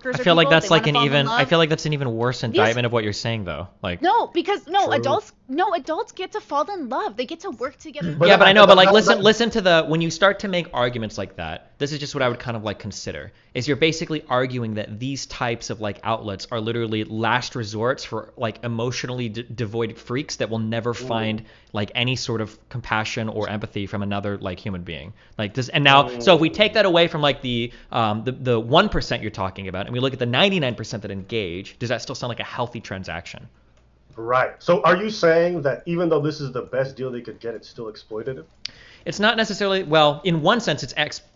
I are feel like people, that's they like wanna an fall in even. I love. feel like that's an even worse indictment of what you're saying, though. Like, No, because True. adults get to fall in love. They get to work together. yeah, but I know, but like, that- listen to the when you start to make arguments like that. This is just what I would kind of like consider. Is you're basically arguing that these types of like outlets are literally last resorts for like emotionally devoid freaks that will never find like any sort of compassion or empathy from another like human being. Like this, and now, so if we take that away from like the 1% you're talking about, and we look at the 99% that engage, does that still sound like a healthy transaction? Right. So are you saying that even though this is the best deal they could get, it's still exploitative? It's not necessarily, well, in one sense,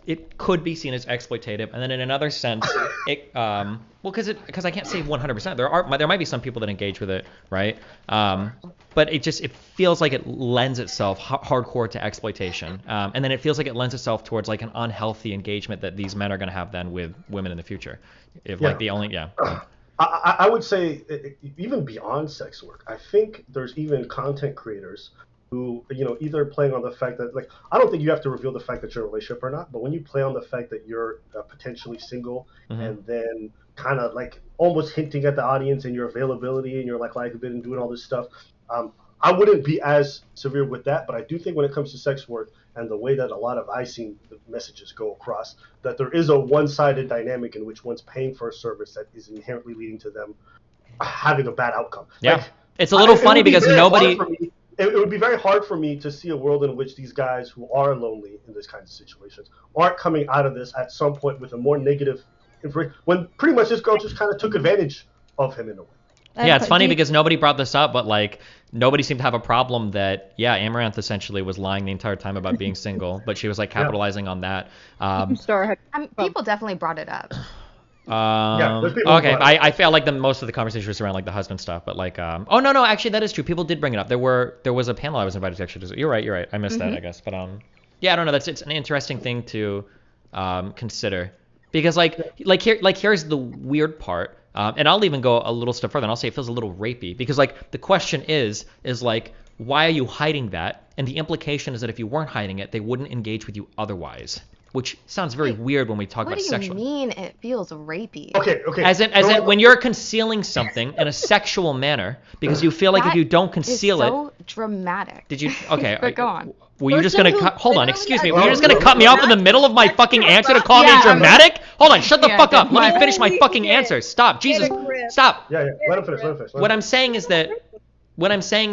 it could be seen as exploitative, and then in another sense, because I can't say 100%. There might be some people that engage with it, right? But it feels like it lends itself hardcore to exploitation, and then it feels like it lends itself towards like an unhealthy engagement that these men are going to have then with women in the future, if like the only I would say even beyond sex work, I think there's even content creators who, either playing on the fact that, like, I don't think you have to reveal the fact that you're in a relationship or not, but when you play on the fact that you're potentially single, and then kind of like almost hinting at the audience and your availability and your like livelihood and doing all this stuff, I wouldn't be as severe with that. But I do think when it comes to sex work and the way that a lot of I've seen the messages go across, that there is a one-sided dynamic in which one's paying for a service that is inherently leading to them having a bad outcome. Yeah, like, it's a little funny because nobody. It would be very hard for me to see a world in which these guys who are lonely in this kind of situations aren't coming out of this at some point with a more negative information, when pretty much this girl just kind of took advantage of him in a way. Yeah, it's funny because nobody brought this up, but like nobody seemed to have a problem that Amaranth essentially was lying the entire time about being single, but she was like capitalizing on that. People definitely brought it up. Okay, I felt like most of the conversation was around like the husband stuff, but like oh no, actually that is true. People did bring it up. There was a panel I was invited to actually. You're right. I missed that, I guess. But yeah, I don't know. It's an interesting thing to consider because here's the weird part. And I'll even go a little step further and I'll say it feels a little rapey because like the question is like, why are you hiding that? And the implication is that if you weren't hiding it, they wouldn't engage with you otherwise, which sounds very weird when we talk about sexual. What do you mean it feels rapey? Okay. As in when you're concealing something in a sexual manner because you feel like if you don't conceal it. So dramatic. Did you? Okay. But go on. Were you just gonna cut? Hold on, excuse me. Were you just gonna cut me off in the middle of my fucking answer to call me dramatic? Hold on, shut the fuck up. Let me finish my fucking answer. Stop, Jesus, stop. Yeah. Let him finish. What I'm saying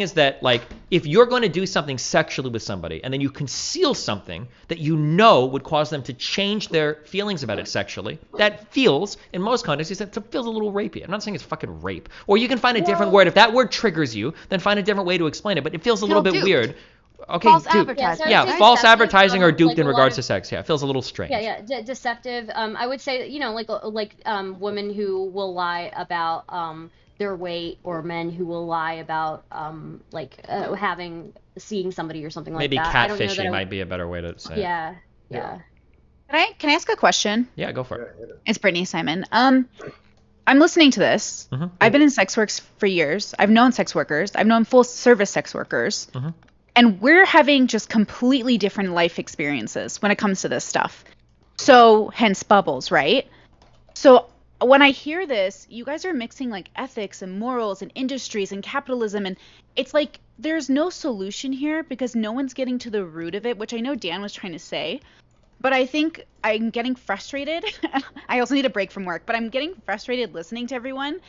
is that like if you're going to do something sexually with somebody and then you conceal something that you know would cause them to change their feelings about it sexually, that feels in most contexts it feels a little rapey. I'm not saying it's fucking rape. Or you can find a different word. If that word triggers you, then find a different way to explain it. But it feels a little bit weird. Okay, false advertising. Yeah, false advertising or duped in regards to sex. Yeah, it feels a little strange. Deceptive. I would say, like women who will lie about their weight, or men who will lie about seeing somebody or something Maybe like that. Maybe catfishing might be a better way to say. Yeah. Can I ask a question? Yeah, go for it. It's Brittany, Simon. I'm listening to this. I've been in sex works for years. I've known sex workers. I've known full service sex workers. And we're having just completely different life experiences when it comes to this stuff. So hence bubbles, right? So when I hear this, you guys are mixing like ethics and morals and industries and capitalism. And it's like there's no solution here because no one's getting to the root of it, which I know Dan was trying to say. But I think I'm getting frustrated. I also need a break from work, but I'm getting frustrated listening to everyone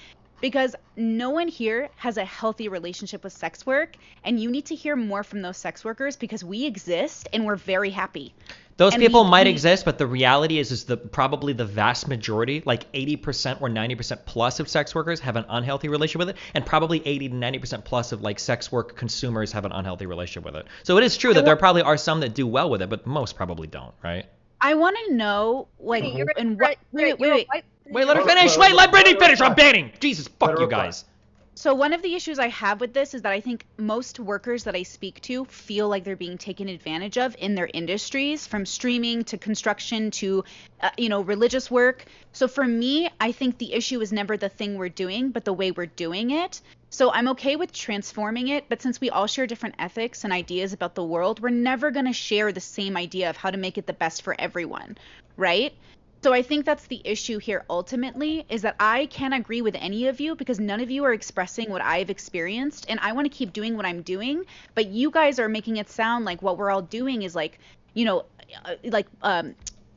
because no one here has a healthy relationship with sex work, and you need to hear more from those sex workers because we exist and we're very happy. Those people might exist, but the reality is probably the vast majority, like 80% or 90% plus of sex workers have an unhealthy relationship with it, and probably 80 to 90% plus of like sex work consumers have an unhealthy relationship with it. So it is true that there probably are some that do well with it, but most probably don't, right? I want to know, like, and what? Wait, let her finish. Let Brittany finish. I'm banning. Jesus, fuck you guys. So one of the issues I have with this is that I think most workers that I speak to feel like they're being taken advantage of in their industries, from streaming to construction to, religious work. So for me, I think the issue is never the thing we're doing, but the way we're doing it. So I'm okay with transforming it, but since we all share different ethics and ideas about the world, we're never going to share the same idea of how to make it the best for everyone, right? So I think that's the issue here ultimately, is that I can't agree with any of you because none of you are expressing what I've experienced, and I want to keep doing what I'm doing, but you guys are making it sound like what we're all doing is like, you know, like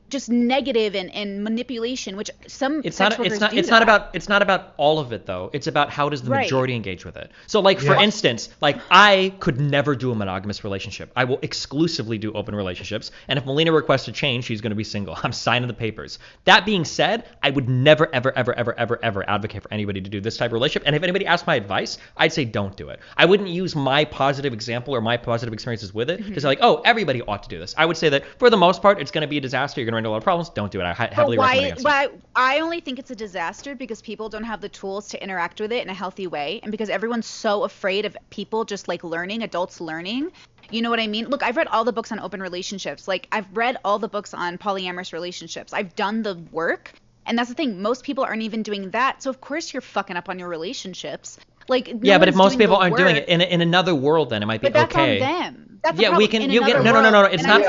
just negative and manipulation, which some sex workers do it's not about all of it though. It's about how does the majority engage with it. So like for instance, like I could never do a monogamous relationship. I will exclusively do open relationships. And if Melina requests to change, she's going to be single. I'm signing the papers. That being said, I would never ever advocate for anybody to do this type of relationship. And if anybody asked my advice, I'd say don't do it. I wouldn't use my positive example or my positive experiences with it to say like, oh, everybody ought to do this. I would say that for the most part, it's going to be a disaster. You're going to run into a lot of problems. Don't do it. I heavily recommend against it. I only think it's a disaster because people don't have the tools to interact with it in a healthy way, and because everyone's so afraid of people just like learning, adults learning. You know what I mean? Look, I've read all the books on open relationships. Like I've read all the books on polyamorous relationships. I've done the work, and that's the thing. Most people aren't even doing that. So of course you're fucking up on your relationships. Like yeah, but if most people aren't doing it in another world, then it might be okay. But that's on them. That's we can. You get no. It's not.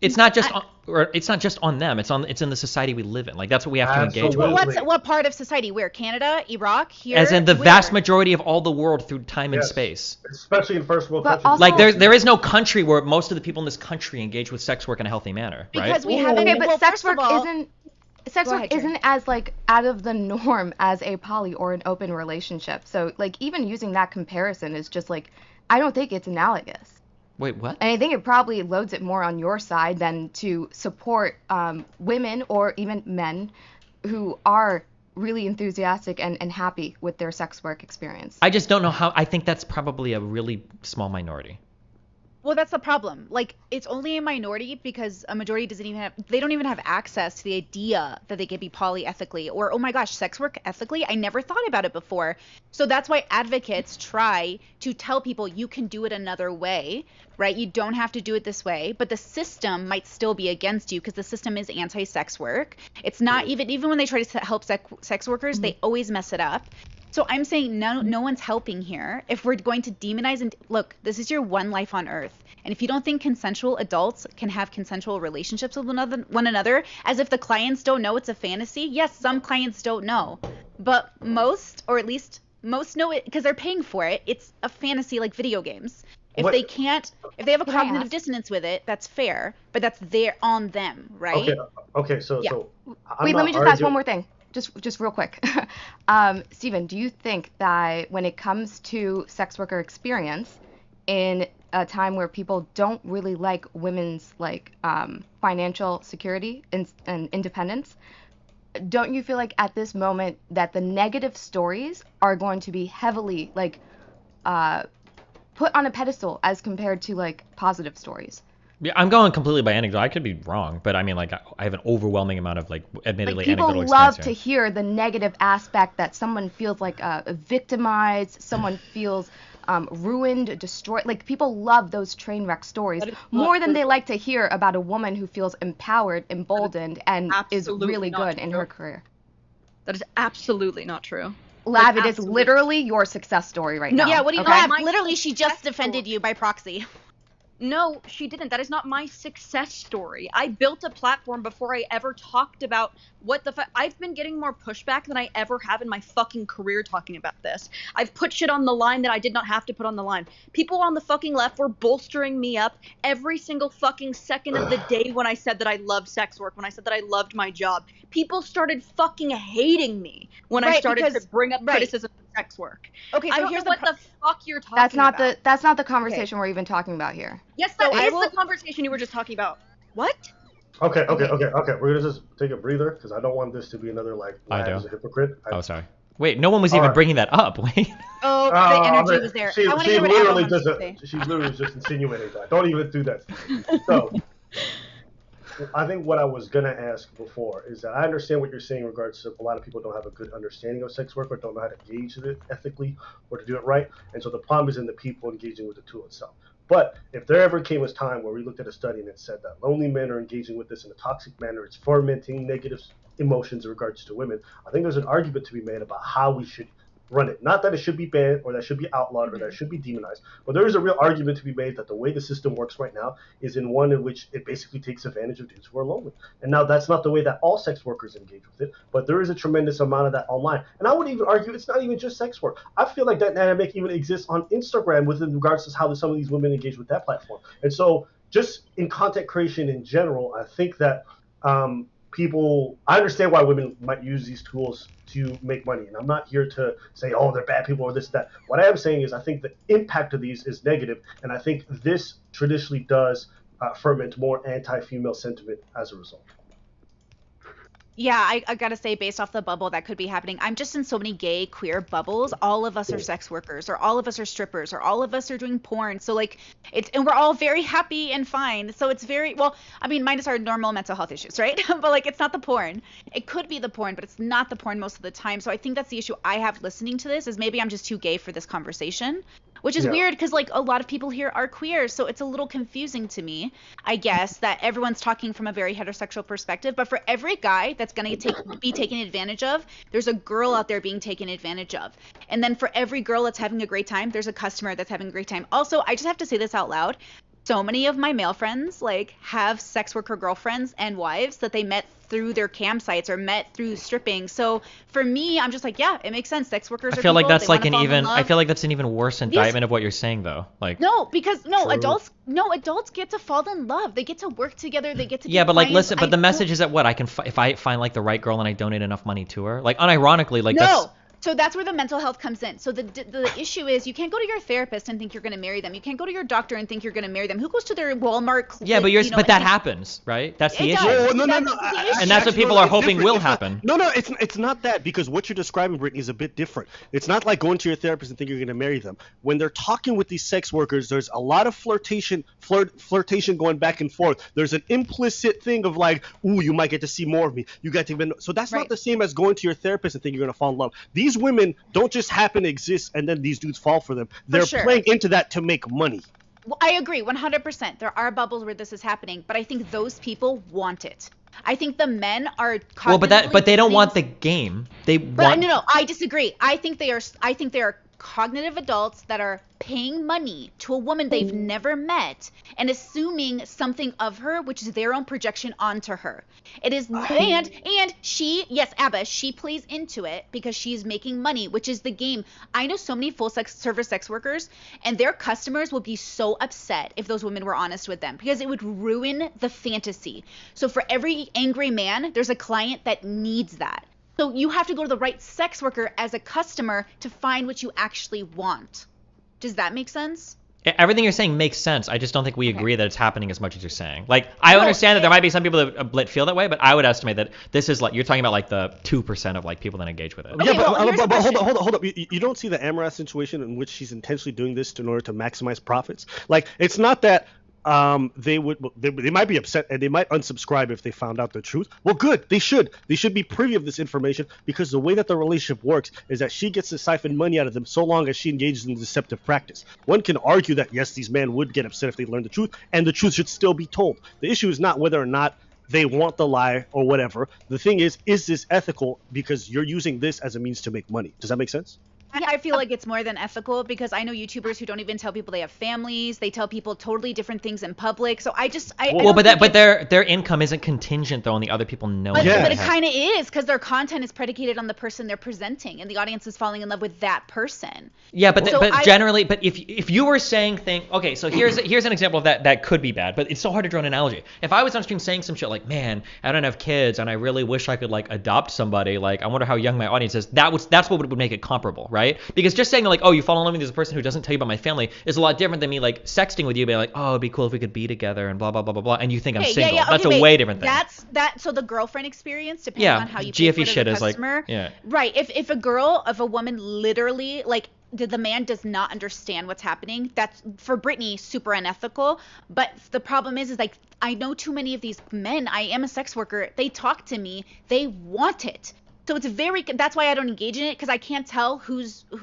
It's not just. It's not just on them. It's in the society we live in. Like that's what we have to engage with. What part of society? Where? Canada, Iraq, here. As in the vast majority of all the world through time and space. Especially in first world countries. Like there is no country where most of the people in this country engage with sex work in a healthy manner, right? Because we haven't. Okay, but sex work isn't as like out of the norm as a poly or an open relationship. So like even using that comparison is just like I don't think it's analogous. Wait, what? And I think it probably loads it more on your side than to support women or even men who are really enthusiastic and happy with their sex work experience. I just don't know how. I think that's probably a really small minority. Well, that's the problem. Like, it's only a minority because a majority they don't even have access to the idea that they can be poly ethically or, oh my gosh, sex work ethically. I never thought about it before. So that's why advocates try to tell people you can do it another way, right? You don't have to do it this way, but the system might still be against you because the system is anti-sex work. It's not even when they try to help sex workers, they always mess it up. So I'm saying no one's helping here. If we're going to demonize and look, this is your one life on earth. And if you don't think consensual adults can have consensual relationships with one another, as if the clients don't know it's a fantasy. Yes, some clients don't know, but most, or at least most know it because they're paying for it. It's a fantasy like video games. If they have a cognitive dissonance with it, that's fair, but that's on them, right? Okay. So wait, let me just ask one more thing. Just real quick. Steven, do you think that when it comes to sex worker experience in a time where people don't really like women's like financial security and independence, don't you feel like at this moment that the negative stories are going to be heavily like put on a pedestal as compared to like positive stories? Yeah, I'm going completely by anecdote. I could be wrong, but I mean, like, I have an overwhelming amount of, like, admittedly anecdotal experience. People love to hear the negative aspect that someone feels like victimized, someone feels ruined, destroyed. Like, people love those train wreck stories more than they like to hear about a woman who feels empowered, emboldened, and is really good in her career. That is absolutely not true. Lav, it is literally your success story right now. Yeah, what do you Lav, literally, she just defended you by proxy. No, she didn't. That is not my success story. I built a platform before I ever talked about I've been getting more pushback than I ever have in my fucking career talking about this. I've put shit on the line that I did not have to put on the line. People on the fucking left were bolstering me up every single fucking second of the day when I said that I loved sex work, when I said that I loved my job. People started fucking hating me when I started to bring up criticism of sex work. Okay, so here's what the fuck you're talking about. That's not the conversation we're even talking about here. Yes, that is the conversation you were just talking about. What? Okay. We're gonna just take a breather because I don't want this to be another like as a hypocrite. Sorry. Wait, no one was even bringing that up. Wait. Oh, the energy was there. She literally just insinuating that. Don't even do that. So, I think what I was gonna ask before is that I understand what you're saying in regards to a lot of people don't have a good understanding of sex work or don't know how to engage with it ethically or to do it right, and so the problem is in the people engaging with the tool itself. But if there ever came a time where we looked at a study and it said that lonely men are engaging with this in a toxic manner, it's fermenting negative emotions in regards to women, I think there's an argument to be made about how we should run it. Not that it should be banned or that should be outlawed or that it should be demonized, but there is a real argument to be made that the way the system works right now is in one in which it basically takes advantage of dudes who are lonely. And now that's not the way that all sex workers engage with it, but there is a tremendous amount of that online. And I would even argue it's not even just sex work. I feel like that dynamic even exists on Instagram with regards to how some of these women engage with that platform. And so just in content creation in general, I think that I understand why women might use these tools to make money. And I'm not here to say, oh, they're bad people or this, that. What I am saying is I think the impact of these is negative. And I think this traditionally does ferment more anti-female sentiment as a result. Yeah, I gotta say, based off the bubble that could be happening, I'm just in so many gay, queer bubbles. All of us are sex workers, or all of us are strippers, or all of us are doing porn. So like, and we're all very happy and fine. So it's very, well, I mean, minus our normal mental health issues, right? But like, it's not the porn. It could be the porn, but it's not the porn most of the time. So I think that's the issue I have listening to this, is maybe I'm just too gay for this conversation. Which is weird because like a lot of people here are queer, so it's a little confusing to me, I guess, that everyone's talking from a very heterosexual perspective. But for every guy that's gonna be taken advantage of, there's a girl out there being taken advantage of. And then for every girl that's having a great time, there's a customer that's having a great time. Also, I just have to say this out loud. So many of my male friends like have sex worker girlfriends and wives that they met through their campsites or met through stripping. So for me, I'm just like, yeah, it makes sense. Sex workers are people, like that's like an even I feel like that's an even worse indictment of what you're saying though. Like no, because adults get to fall in love. They get to work together. They get to but like listen, but the message is that what I can if I find like the right girl and I donate enough money to her, like unironically, like that's. So that's where the mental health comes in. So the issue is you can't go to your therapist and think you're going to marry them. You can't go to your doctor and think you're going to marry them. Who goes to their Walmart? Yeah, but that happens, right? That's the issue. No. And that's what people are hoping will happen. No, it's not that, because what you're describing, Brittany, is a bit different. It's not like going to your therapist and think you're going to marry them. When they're talking with these sex workers, there's a lot of flirtation going back and forth. There's an implicit thing of like, ooh, you might get to see more of me. You get to so that's not the same as going to your therapist and think you're going to fall in love. These women don't just happen to exist and then these dudes fall for them. They're playing into that to make money. Well, I agree 100%. There are bubbles where this is happening, but I think those people want it. I think the men are but they don't want the game. No, I disagree. I think they are cognitive adults that are paying money to a woman they've never met and assuming something of her, which is their own projection onto her. It is, and she, yes, Abba, she plays into it because she's making money, which is the game. I know so many full service sex workers, and their customers will be so upset if those women were honest with them because it would ruin the fantasy. So for every angry man, there's a client that needs that. So you have to go to the right sex worker as a customer to find what you actually want. Does that make sense? Everything you're saying makes sense. I just don't think we agree that it's happening as much as you're saying. Like, I understand that there might be some people that feel that way, but I would estimate that this is like, you're talking about like the 2% of like people that engage with it. Okay, but hold up. You don't see the Amouranth situation in which she's intentionally doing this in order to maximize profits? Like, it's not that they might be upset and they might unsubscribe if they found out the truth. Well, good. They should be privy of this information, because the way that the relationship works is that she gets to siphon money out of them so long as she engages in deceptive practice. One can argue that yes, these men would get upset if they learned the truth, and the truth should still be told. The issue is not whether or not they want the lie or whatever. The thing is this ethical, because you're using this as a means to make money? Does that make sense? Yeah, I feel like it's more than ethical, because I know YouTubers who don't even tell people they have families. They tell people totally different things in public. So but their income isn't contingent though on the other people knowing. But it kind of is, because their content is predicated on the person they're presenting, and the audience is falling in love with that person. Yeah, but generally, if you were saying okay, so here's an example of that could be bad, but it's so hard to draw an analogy. If I was on stream saying some shit like, man, I don't have kids and I really wish I could like adopt somebody, like I wonder how young my audience is, that's what would make it comparable, right? Because just saying like, oh, you fall in love with this person who doesn't tell you about my family is a lot different than me like sexting with you, being like, oh, it'd be cool if we could be together and blah blah blah blah blah, and you think I'm single. That's a way different thing. So the girlfriend experience, depending on how you GFE shit is customer, like, right. If a woman literally like, the man does not understand what's happening, that's for Brittany super unethical. But the problem is like, I know too many of these men. I am a sex worker. They talk to me. They want it. So that's why I don't engage in it, because I can't tell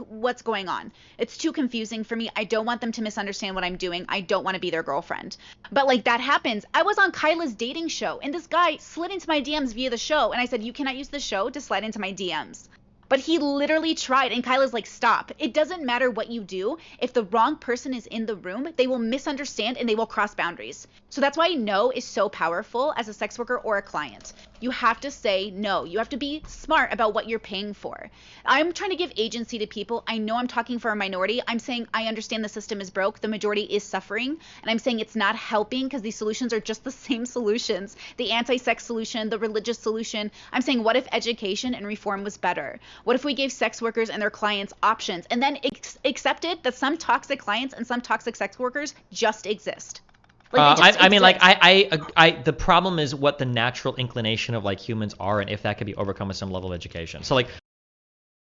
what's going on. It's too confusing for me. I don't want them to misunderstand what I'm doing. I don't want to be their girlfriend. But like, that happens. I was on Kyla's dating show, and this guy slid into my DMs via the show, and I said, you cannot use the show to slide into my DMs. But he literally tried, and Kyla's like, stop. It doesn't matter what you do. If the wrong person is in the room, they will misunderstand and they will cross boundaries. So that's why no is so powerful as a sex worker or a client. You have to say no. You have to be smart about what you're paying for. I'm trying to give agency to people. I know I'm talking for a minority. I'm saying I understand the system is broke. The majority is suffering. And I'm saying it's not helping because these solutions are just the same solutions. The anti-sex solution, the religious solution. I'm saying, what if education and reform was better? What if we gave sex workers and their clients options and then accepted that some toxic clients and some toxic sex workers just exist? Like I mean, like, I, the problem is what the natural inclination of like humans are, and if that could be overcome with some level of education. So like,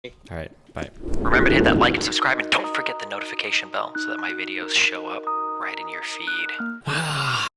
all right, bye. Remember to hit that like and subscribe, and don't forget the notification bell so that my videos show up right in your feed.